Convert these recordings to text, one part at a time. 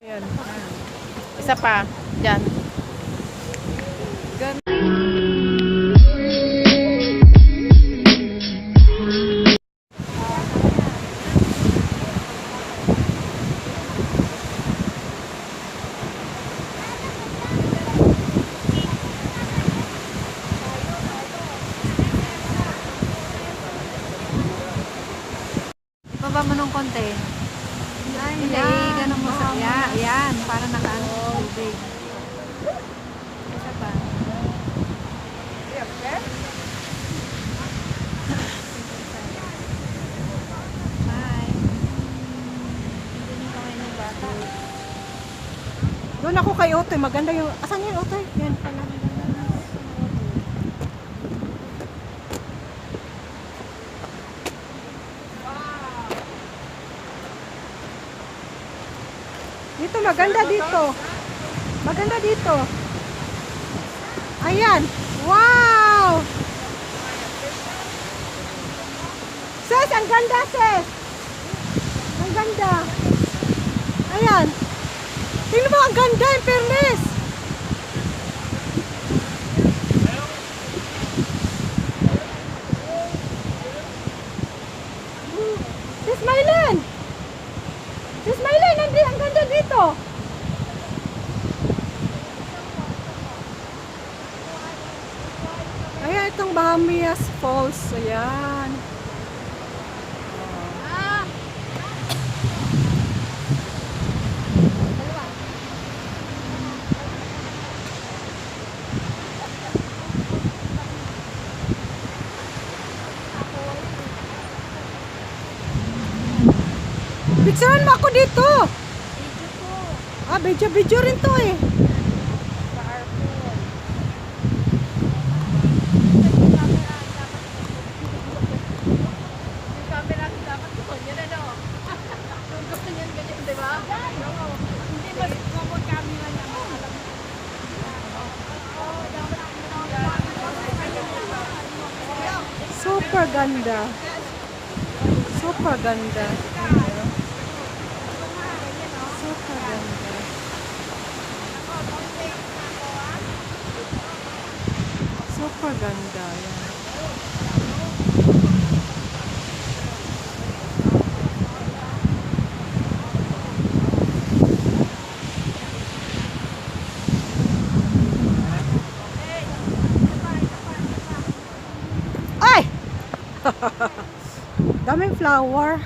Ayan. Isa pa. Diyan. Baba mo nung konti. Ay, hindi. Ganun mo sa yan. Para nakaano tubig. Isa pa. Hi. Hindi yung kamay ng bata. Doon ako kay Otoy. Maganda yung... Asan yung Otoy? Yan pala. Dito, maganda dito. Maganda dito. Ayan. Wow! Sis, ang ganda, sis. Ang ganda. Ayan. Tingnan mo, ang ganda, in fairness. Sis Mylen. Sis Mylen, ang ganda dito. Ayan, itong Bahamias Falls. Ayan. Picturean mo ako dito. Ah, video rin to eh. Super ganda. Super ganda. Super ganda. Super ganda. Yan. Ay! Daming flower.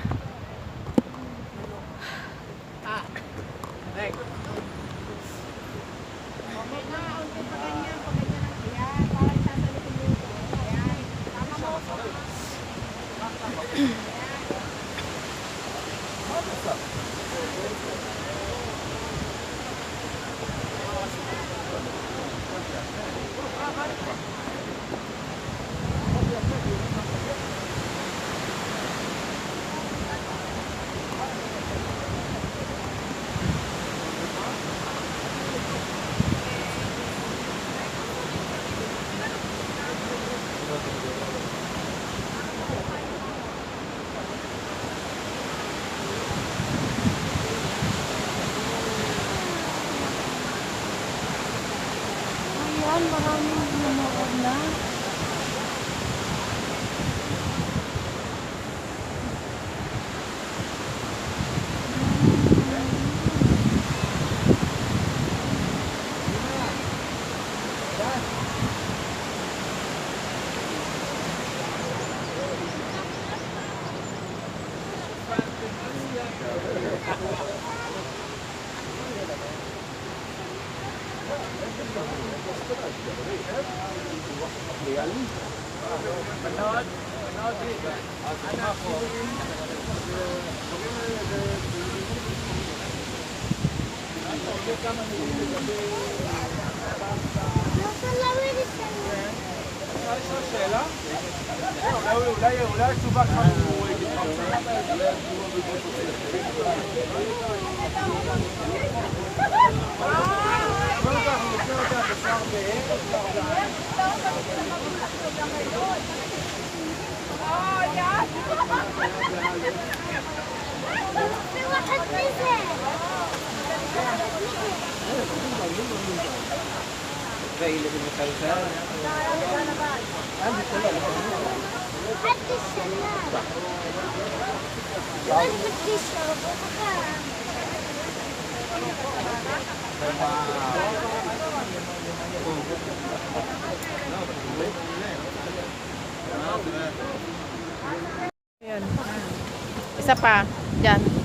Ayan, maraming nanood na. אולי התשובה כבר What is it? Ayan. Isa pa. Diyan.